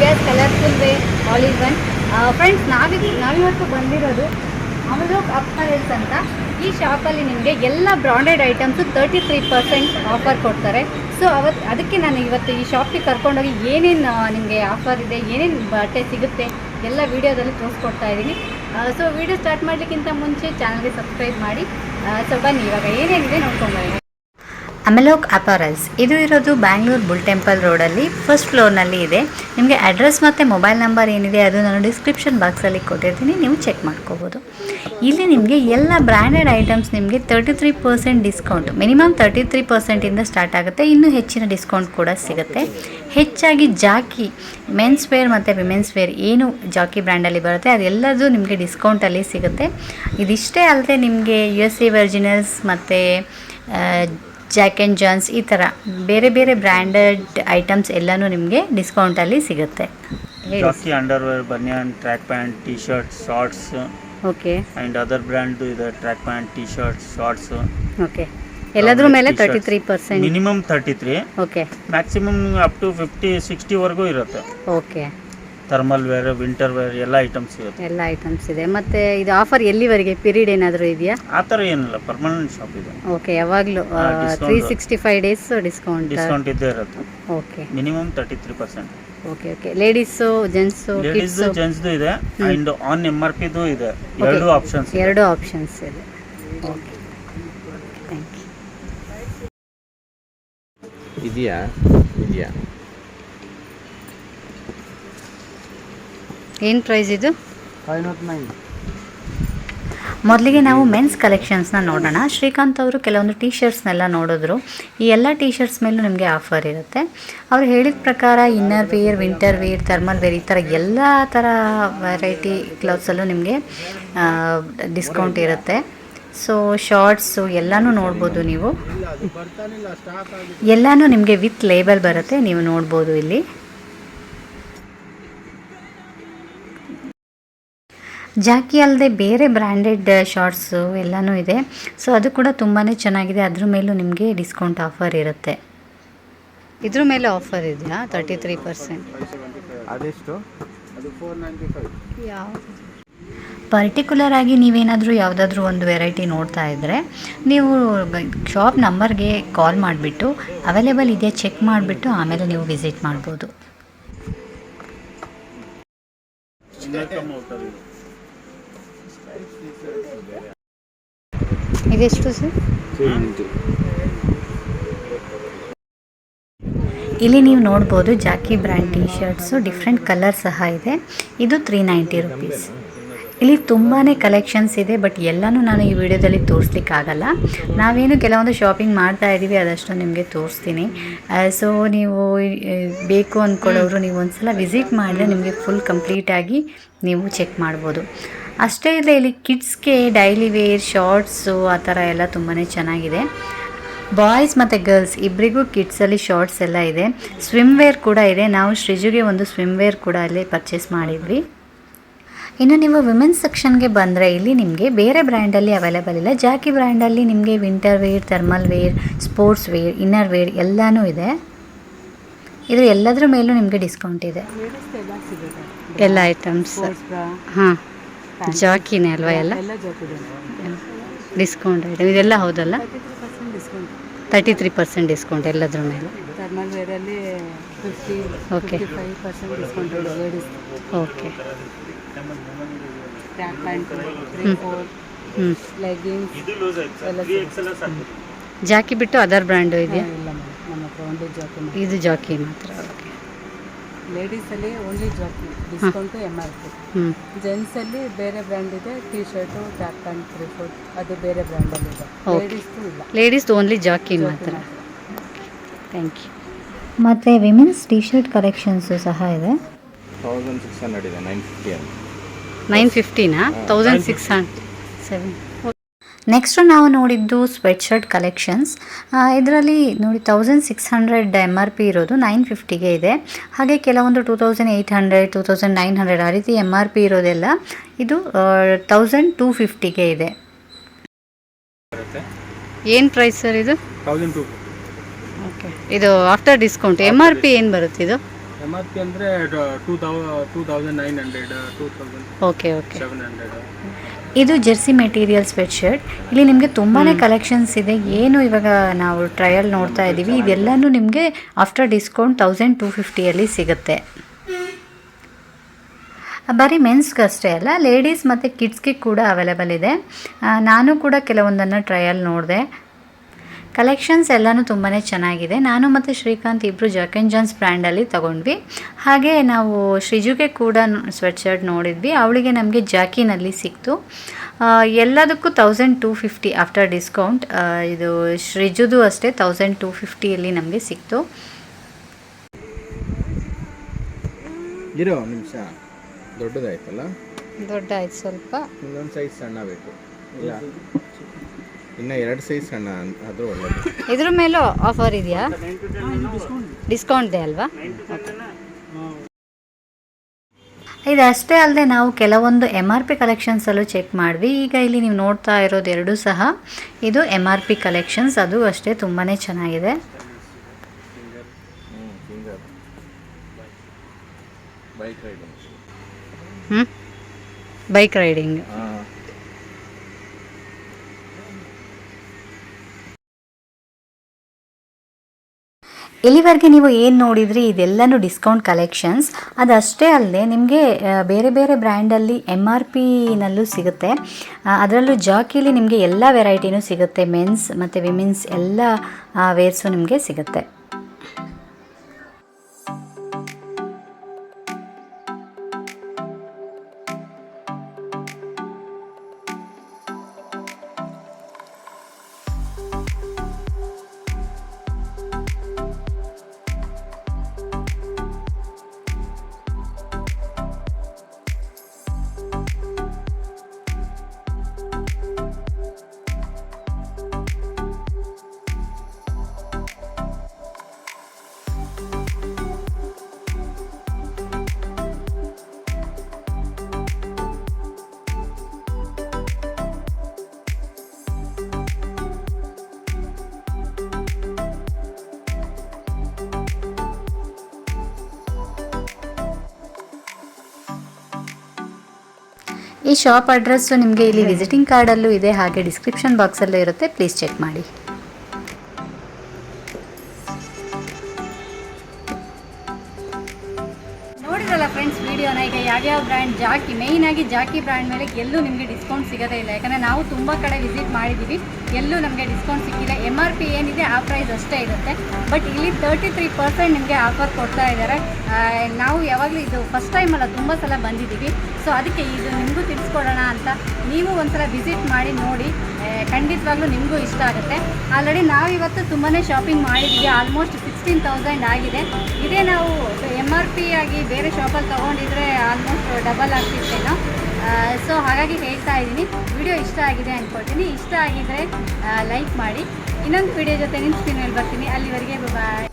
Wear, colourful wear, all in one. Friends, ನಾವಿವತ್ತು ಬಂದಿರೋದು Amalok apparels ಅಂತ. ಈ ಶಾಪಲ್ಲಿ ನಿಮಗೆ ಎಲ್ಲ ಬ್ರಾಂಡೆಡ್ ಐಟಮ್ಸು 33% ಆಫರ್ ಕೊಡ್ತಾರೆ. ಸೊ ಅದಕ್ಕೆ ನಾನು ಇವತ್ತು ಈ ಶಾಪಿಗೆ ಕರ್ಕೊಂಡೋಗಿ ಏನೇನು ನಿಮಗೆ ಆಫರ್ ಇದೆ, ಏನೇನು ಬಟ್ಟೆ ಸಿಗುತ್ತೆ ಎಲ್ಲ ವೀಡಿಯೋದಲ್ಲಿ ತೋರಿಸ್ಕೊಡ್ತಾ ಇದ್ದೀನಿ. ಸೊ ವೀಡಿಯೋ ಸ್ಟಾರ್ಟ್ ಮಾಡಲಿಕ್ಕಿಂತ ಮುಂಚೆ ಚಾನಲ್ಗೆ ಸಬ್ಸ್ಕ್ರೈಬ್ ಮಾಡಿ. ಸೊ ಬನ್ನಿ ಇವಾಗ ಏನೇನಿದೆ ನೋಡ್ಕೊಂಡ್ಬರೋಣ. ಅಮಲೋಕ್ ಅಪಾರಲ್ಸ್ ಇದು ಇರೋದು ಬ್ಯಾಂಗ್ಳೂರು ಬುಲ್ ಟೆಂಪಲ್ ರೋಡಲ್ಲಿ ಫಸ್ಟ್ ಫ್ಲೋರ್ನಲ್ಲಿ ಇದೆ. ನಿಮಗೆ ಅಡ್ರೆಸ್ ಮತ್ತು ಮೊಬೈಲ್ ನಂಬರ್ ಏನಿದೆ ಅದು ನಾನು ಡಿಸ್ಕ್ರಿಪ್ಷನ್ ಬಾಕ್ಸಲ್ಲಿ ಕೊಟ್ಟಿರ್ತೀನಿ, ನೀವು ಚೆಕ್ ಮಾಡ್ಕೋಬೋದು. ಇಲ್ಲಿ ನಿಮಗೆ ಎಲ್ಲ ಬ್ರ್ಯಾಂಡೆಡ್ ಐಟಮ್ಸ್ ನಿಮಗೆ 33% ಡಿಸ್ಕೌಂಟ್, ಮಿನಿಮಮ್ 33%ಇಂದ ಸ್ಟಾರ್ಟ್ ಆಗುತ್ತೆ. ಇನ್ನೂ ಹೆಚ್ಚಿನ ಡಿಸ್ಕೌಂಟ್ ಕೂಡ ಸಿಗುತ್ತೆ. ಹೆಚ್ಚಾಗಿ ಜಾಕಿ ಮೆನ್ಸ್ ವೇರ್ ಮತ್ತು ವಿಮೆನ್ಸ್ ವೇರ್ ಏನು ಜಾಕಿ ಬ್ರ್ಯಾಂಡಲ್ಲಿ ಬರುತ್ತೆ ಅದೆಲ್ಲದೂ ನಿಮಗೆ ಡಿಸ್ಕೌಂಟಲ್ಲಿ ಸಿಗುತ್ತೆ. ಇದಿಷ್ಟೇ ಅಲ್ಲದೆ ನಿಮಗೆ USA ಒರಿಜಿನಲ್ಸ್ ಮತ್ತು ಜಾಕ್ ಆ್ಯಂಡ್ ಜಾನ್ಸ್ ಈ ಥರ ಬೇರೆ ಬೇರೆ ಬ್ರ್ಯಾಂಡೆಡ್ ಐಟಮ್ಸ್ ಎಲ್ಲನೂ ನಿಮಗೆ ಡಿಸ್ಕೌಂಟಲ್ಲಿ ಸಿಗುತ್ತೆ. Jockey underwear, banian, track pant, T shirt, shorts, okay, and other brand ಇದೆ. Track pant, T shirt, shorts, okay, ಎಲ್ಲದ್ರ ಮೇಲೆ 33%, minimum 33, okay, maximum up to 50-60ವರೆಗೂ ಇರುತ್ತೆ. Okay, thermal wear, winter wear ಎಲ್ಲ ಐಟಮ್ಸ್ ಇರುತ್ತೆ. ಎಲ್ಲ ಐಟಮ್ಸ್ ಇದೆ. ಮತ್ತು ಇದು ಆಫರ್ ಎಲ್ಲಿವರೆಗೆ ಪೀರಿಯಡ್ ಏನಾದರೂ ಇದೆಯಾ? ಆ ಥರ ಏನಿಲ್ಲ, ಪರ್ಮನೆಂಟ್ ಶಾಪ್ ಇದೆ. ಓಕೆ, ಯಾವಾಗಲೂ 365 ಡೇಸ್ ಡಿಸ್ಕೌಂಟ್ ಇದ್ದೇ ಇರುತ್ತೆ. Okay, minimum 33%. Okay, okay. Ladies, gents, ladies ಜೆಂಟ್ಸ್ದು ಇದೆ, ಆ್ಯಂಡ್ ಆನ್ MRPದು ಇದೆ. ಎರಡು ಆಪ್ಷನ್ಸ್ ಇದೆ. Okay, thank you. ಇದೆಯಾ ಏನು ಪ್ರೈಸ್ ಇದು? 509. ಮೊದಲಿಗೆ ನಾವು ಮೆನ್ಸ್ ಕಲೆಕ್ಷನ್ಸ್ನ ನೋಡೋಣ. ಶ್ರೀಕಾಂತ್ ಅವರು ಕೆಲವೊಂದು ಟೀ ಶರ್ಟ್ಸ್ನೆಲ್ಲ ನೋಡಿದ್ರು. ಈ ಎಲ್ಲ ಟೀ ಶರ್ಟ್ಸ್ ಮೇಲೂ ನಿಮಗೆ ಆಫರ್ ಇರುತ್ತೆ. ಅವ್ರು ಹೇಳಿದ ಪ್ರಕಾರ inner wear, winter wear, thermal wear ಈ ಥರ ಎಲ್ಲ ಥರ ವೆರೈಟಿ ಕ್ಲಾತ್ಸಲ್ಲೂ ನಿಮಗೆ ಡಿಸ್ಕೌಂಟ್ ಇರುತ್ತೆ. ಸೊ ಶಾರ್ಟ್ಸು ಎಲ್ಲನೂ ನೋಡ್ಬೋದು ನೀವು. ಎಲ್ಲನೂ ನಿಮಗೆ ವಿತ್ ಲೇಬಲ್ ಬರುತ್ತೆ, ನೀವು ನೋಡ್ಬೋದು ಇಲ್ಲಿ. ಜಾಕಿ ಅಲ್ಲದೆ ಬೇರೆ ಬ್ರ್ಯಾಂಡೆಡ್ ಶಾರ್ಟ್ಸು ಎಲ್ಲನೂ ಇದೆ. ಸೊ ಅದು ಕೂಡ ತುಂಬಾ ಚೆನ್ನಾಗಿದೆ. ಅದ್ರ ಮೇಲೂ ನಿಮಗೆ ಡಿಸ್ಕೌಂಟ್ ಆಫರ್ ಇರುತ್ತೆ. ಇದ್ರ ಮೇಲೆ ಆಫರ್ ಇದೆಯಾ? 33%. ಅದೆಷ್ಟು? ಅದು 495. ಯಾವ ಪರ್ಟಿಕ್ಯುಲರ್ ಆಗಿ ನೀವೇನಾದರೂ ಯಾವುದಾದ್ರೂ ಒಂದು ವೆರೈಟಿ ನೋಡ್ತಾ ಇದ್ದರೆ ನೀವು ಶಾಪ್ ನಂಬರ್ಗೆ ಕಾಲ್ ಮಾಡಿಬಿಟ್ಟು ಅವೈಲೇಬಲ್ ಇದೆಯಾ ಚೆಕ್ ಮಾಡಿಬಿಟ್ಟು ಆಮೇಲೆ ನೀವು ವಿಸಿಟ್ ಮಾಡ್ಬೋದು. ಇದೆಷ್ಟು ಸರ್? ಇಲ್ಲಿ ನೀವು ನೋಡ್ಬೋದು Jockey brand T shirts, different colour ಸಹ ಇದೆ. ಇದು 390 ರುಪೀಸ್. ಇಲ್ಲಿ ತುಂಬಾ ಕಲೆಕ್ಷನ್ಸ್ ಇದೆ, ಬಟ್ ಎಲ್ಲನೂ ನಾನು ಈ ವಿಡಿಯೋದಲ್ಲಿ ತೋರಿಸ್ಲಿಕ್ಕಾಗಲ್ಲ. ನಾವೇನು ಕೆಲವೊಂದು ಶಾಪಿಂಗ್ ಮಾಡ್ತಾ ಇದ್ದೀವಿ ಅದಷ್ಟು ನಿಮಗೆ ತೋರಿಸ್ತೀನಿ. ಸೊ ನೀವು ಬೇಕು ಅಂದ್ಕೊಳ್ಳೋರು ನೀವು ಒಂದ್ಸಲ ವಿಸಿಟ್ ಮಾಡಿದ್ರೆ ನಿಮಗೆ ಫುಲ್ ಕಂಪ್ಲೀಟಾಗಿ ನೀವು ಚೆಕ್ ಮಾಡ್ಬೋದು. ಅಷ್ಟೇ ಇಲ್ಲ, ಇಲ್ಲಿ ಕಿಡ್ಸ್ಗೆ ಡೈಲಿ ವೇರ್ ಶಾರ್ಟ್ಸು ಆ ಥರ ಎಲ್ಲ ತುಂಬಾ ಚೆನ್ನಾಗಿದೆ. ಬಾಯ್ಸ್ ಮತ್ತು ಗರ್ಲ್ಸ್ ಇಬ್ಬರಿಗೂ ಕಿಡ್ಸಲ್ಲಿ ಶಾರ್ಟ್ಸ್ ಎಲ್ಲ ಇದೆ. ಸ್ವಿಮ್ ವೇರ್ ಕೂಡ ಇದೆ. ನಾವು ಶ್ರೀಜುಗೆ ಒಂದು ಸ್ವಿಮ್ ವೇರ್ ಕೂಡ ಅಲ್ಲಿ ಪರ್ಚೇಸ್ ಮಾಡಿದ್ವಿ. ಇನ್ನು ನೀವು ವಿಮೆನ್ಸ್ ಸೆಕ್ಷನ್ಗೆ ಬಂದರೆ ಇಲ್ಲಿ ನಿಮಗೆ ಬೇರೆ ಬ್ರ್ಯಾಂಡಲ್ಲಿ ಅವೈಲೇಬಲ್ ಇಲ್ಲ. ಜಾಕಿ ಬ್ರ್ಯಾಂಡಲ್ಲಿ ನಿಮಗೆ winter wear, thermal wear, sportswear, inner wear ಎಲ್ಲನೂ ಇದೆ. ಇದು ಎಲ್ಲದರ ಮೇಲೂ ನಿಮಗೆ ಡಿಸ್ಕೌಂಟ್ ಇದೆ. ಎಲ್ಲ ಐಟಮ್ಸ್ ಹಾಂ ಜಾಕಿನೇ ಅಲ್ವಾ? ಎಲ್ಲ ಡಿಸ್ಕೌಂಟ್ ಐಟಮ್ ಇದೆಲ್ಲ ಹೌದಲ್ಲ? 33% ಡಿಸ್ಕೌಂಟ್ ಎಲ್ಲದ್ರ ಮೇಲೆ. ಥರ್ಮಲ್ ವೇರಲ್ಲಿ 55% ಡಿಸ್ಕೌಂಟ್ ಇದೆ ladies. Okay, track pant 3-4 leggings ಎಲ್ಲ. ಜಾಕಿ ಬಿಟ್ಟು ಅದರ್ ಬ್ರ್ಯಾಂಡು ಇದೆಯಾ? ಇಲ್ಲ ನಮ್ಮ ಹತ್ರ ಓನ್ಲಿ ಜಾಕಿ. ಇದು ಜಾಕಿ ಮಾತ್ರ. ಓಕೆ, ಲೇಡೀಸಲ್ಲಿ ಓನ್ಲಿ ಜಾಕಿ, ಡಿಸ್ಕೌಂಟು MRP. ಜೆಂಟ್ಸಲ್ಲಿ ಬೇರೆ ಬ್ರ್ಯಾಂಡ್ ಇದೆ. ಟಿ ಶರ್ಟು, ಟ್ರ್ಯಾಕ್ ಪ್ಯಾಂಟ್ 3-4 ಅದು ಬೇರೆ ಬ್ರ್ಯಾಂಡಲ್ಲಿ ಇದೆ. ಲೇಡೀಸ್ದು ಇಲ್ಲ, ಲೇಡೀಸ್ದು ಓನ್ಲಿ ಜಾಕಿ ಮಾತ್ರ. Thank you. ಮತ್ತು ವಿಮೆನ್ಸ್ ಟಿ ಶರ್ಟ್ ಕಲೆಕ್ಷನ್ಸು ಸಹ ಇದೆ. 1600 ಇದೆ. 950 950ನಾ? 1607. ನೆಕ್ಸ್ಟು ನಾವು ನೋಡಿದ್ದು ಸ್ವೆಟ್ ಶರ್ಟ್ ಕಲೆಕ್ಷನ್ಸ್. ಇದರಲ್ಲಿ ನೋಡಿ 1600 MRP ಇರೋದು 950ಗೆ ಇದೆ. ಹಾಗೆ ಕೆಲವೊಂದು 2800, 2900 ಆ ರೀತಿ MRP ಇರೋದೆಲ್ಲ ಇದು 1250ಗೆ ಇದೆ. ಏನು ಪ್ರೈಸ್ ಸರ್ ಇದು? 1200. ಓಕೆ, ಇದು ಆಫ್ಟರ್ ಡಿಸ್ಕೌಂಟ್ MRP ಏನು ಬರುತ್ತೆ ಇದು? MRP ಅಂದರೆ 2900 ಓಕೆ ಓಕೆ 2700. ಇದು ಜೆರ್ಸಿ ಮೆಟೀರಿಯಲ್ ಸ್ವೆಟ್ ಶರ್ಟ್. ಇಲ್ಲಿ ನಿಮಗೆ ತುಂಬಾ ಕಲೆಕ್ಷನ್ಸ್ ಇದೆ. ಏನು ಇವಾಗ ನಾವು ಟ್ರಯಲ್ ನೋಡ್ತಾ ಇದ್ದೀವಿ ಇದೆಲ್ಲನೂ ನಿಮಗೆ ಆಫ್ಟರ್ ಡಿಸ್ಕೌಂಟ್ 1250 ಸಿಗುತ್ತೆ. ಬರೀ ಮೆನ್ಸ್ಗಷ್ಟೇ ಅಲ್ಲ, ಲೇಡೀಸ್ ಮತ್ತು ಕಿಡ್ಸ್ಗೆ ಕೂಡ ಅವೈಲೇಬಲ್ ಇದೆ. ನಾನು ಕೂಡ ಕೆಲವೊಂದನ್ನು ಟ್ರಯಲ್ ನೋಡಿದೆ. ಕಲೆಕ್ಷನ್ಸ್ ಎಲ್ಲನೂ ತುಂಬಾ ಚೆನ್ನಾಗಿದೆ. ನಾನು ಮತ್ತು ಶ್ರೀಕಾಂತ್ ಇಬ್ಬರು ಜಾಕ್ ಆ್ಯಂಡ್ ಜಾನ್ಸ್ ಬ್ರ್ಯಾಂಡಲ್ಲಿ ತೊಗೊಂಡ್ವಿ. ಹಾಗೆ ನಾವು ಶ್ರೀಜುಗೆ ಕೂಡ ಸ್ವೆಟ್ ಶರ್ಟ್ ನೋಡಿದ್ವಿ. ಅವಳಿಗೆ ನಮಗೆ ಜಾಕಿನಲ್ಲಿ ಸಿಕ್ತು. ಎಲ್ಲದಕ್ಕೂ 1250 ಆಫ್ಟರ್ ಡಿಸ್ಕೌಂಟ್. ಇದು ಶ್ರೀಜುದು ಅಷ್ಟೇ 1250 ನಮಗೆ ಸಿಕ್ತು. ಇರೋ ನಿಮಿಷ ದೊಡ್ಡದಾಯ್ತಲ್ಲ, ದೊಡ್ಡ ಆಯ್ತು ಸ್ವಲ್ಪ. ಇನ್ನೊಂದು ಸೈಜ್ ಸಣ್ಣ ಬೇಕು, ಇಲ್ಲ ಇನ್ನು 2 ಸೈಜ್ ಸಣ್ಣ ಅದು ಒಳ್ಳೆಯದು. ಇದ್ರ ಮೇಲೂ ಆಫರ್ ಇದೆಯಾ? ಡಿಸ್ಕೌಂಟ್ ಇದೆ ಅಲ್ವಾ? ಇದಷ್ಟೇ ಅಲ್ಲದೆ ನಾವು ಕೆಲವೊಂದು MRP ಕಲೆಕ್ಷನ್ಸಲ್ಲೂ ಚೆಕ್ ಮಾಡಿದ್ವಿ. ಈಗ ಇಲ್ಲಿ ನೀವು ನೋಡ್ತಾ ಇರೋದು ಎರಡೂ ಸಹ ಇದು MRP ಕಲೆಕ್ಷನ್ಸ್. ಅದು ಅಷ್ಟೇ ತುಂಬಾ ಚೆನ್ನಾಗಿದೆ. Bike riding. Bike riding. ಇಲ್ಲಿವರೆಗೆ ನೀವು ಏನು ನೋಡಿದ್ರಿ ಇದೆಲ್ಲನೂ ಡಿಸ್ಕೌಂಟ್ ಕಲೆಕ್ಷನ್ಸ್. ಅದಷ್ಟೇ ಅಲ್ಲದೆ ನಿಮಗೆ ಬೇರೆ ಬೇರೆ ಬ್ರ್ಯಾಂಡಲ್ಲಿ MRPನಲ್ಲೂ ಸಿಗುತ್ತೆ. ಅದರಲ್ಲೂ ಜಾಕಿಲಿ ನಿಮಗೆ ಎಲ್ಲ ವೆರೈಟಿನೂ ಸಿಗುತ್ತೆ. ಮೆನ್ಸ್ ಮತ್ತು ವಿಮೆನ್ಸ್ ಎಲ್ಲ ವೇರ್ಸು ನಿಮಗೆ ಸಿಗುತ್ತೆ. ಈ ಶಾಪ್ ಅಡ್ರೆಸ್ಸು ನಿಮಗೆ ಇಲ್ಲಿ ವಿಸಿಟಿಂಗ್ ಕಾರ್ಡಲ್ಲೂ ಇದೆ, ಹಾಗೆ ಡಿಸ್ಕ್ರಿಪ್ಷನ್ ಬಾಕ್ಸಲ್ಲೂ ಇರುತ್ತೆ. ಪ್ಲೀಸ್ ಚೆಕ್ ಮಾಡಿ. ನೋಡಿದ್ರಲ್ಲ ಫ್ರೆಂಡ್ಸ್ ವಿಡಿಯೋನ. ಈಗ ಯಾವ್ಯಾವ ಬ್ರ್ಯಾಂಡ್ ಜಾಕಿ, ಮೇಯ್ನಾಗಿ ಜಾಕಿ ಬ್ರ್ಯಾಂಡ್ ಮೇಲೆ ಎಲ್ಲೂ ನಿಮಗೆ ಡಿಸ್ಕೌಂಟ್ ಸಿಗೋದೇ ಇಲ್ಲ. ಯಾಕಂದರೆ ನಾವು ತುಂಬ ಕಡೆ ವಿಸಿಟ್ ಮಾಡಿದ್ದೀವಿ, ಎಲ್ಲೂ ನಮಗೆ ಡಿಸ್ಕೌಂಟ್ ಸಿಕ್ಕಿಲ್ಲ. MRP ಏನಿದೆ ಆ ಪ್ರೈಸ್ ಅಷ್ಟೇ ಇರುತ್ತೆ. ಬಟ್ ಇಲ್ಲಿ 33% ನಿಮಗೆ ಆಫರ್ ಕೊಡ್ತಾ ಇದ್ದಾರೆ. ನಾವು ಯಾವಾಗಲೂ ಇದು ಫಸ್ಟ್ ಟೈಮ್ ಅಲ್ಲ, ತುಂಬ ಸಲ ಬಂದಿದ್ದೀವಿ. ಸೊ ಅದಕ್ಕೆ ಇದು ನಿಮಗೂ ತಿಳಿಸ್ಕೊಡೋಣ ಅಂತ ನೀವು ಒಂದ್ಸಲ ವಿಸಿಟ್ ಮಾಡಿ ನೋಡಿ. ಖಂಡಿತವಾಗ್ಲೂ ನಿಮಗೂ ಇಷ್ಟ ಆಗುತ್ತೆ. ಆಲ್ರೆಡಿ ನಾವು ಇವತ್ತು ತುಂಬಾ ಶಾಪಿಂಗ್ ಮಾಡಿದ್ದೀವಿ. ಆಲ್ಮೋಸ್ಟ್ 16,000 ಆಗಿದೆ. ಇದೇ ನಾವು MRP ಆಗಿ ಬೇರೆ ಶಾಪಲ್ಲಿ ತೊಗೊಂಡಿದ್ರೆ ಆಲ್ಮೋಸ್ಟ್ ಡಬಲ್ ಆಗ್ತಿತ್ತೇನೋ. ಸೊ ಹಾಗಾಗಿ ಹೇಳ್ತಾ ಇದ್ದೀನಿ. ವಿಡಿಯೋ ಇಷ್ಟ ಆಗಿದೆ ಅಂದ್ಕೊಳ್ತೀನಿ. ಇಷ್ಟ ಆಗಿದ್ದರೆ ಲೈಕ್ ಮಾಡಿ. ಇನ್ನೊಂದು ವಿಡಿಯೋ ಜೊತೆ ನಿಮ್ಮ ಸ್ಕ್ರೀನಲ್ಲಿ ಬರ್ತೀನಿ. ಅಲ್ಲಿವರೆಗೆ ಬಾಯ್.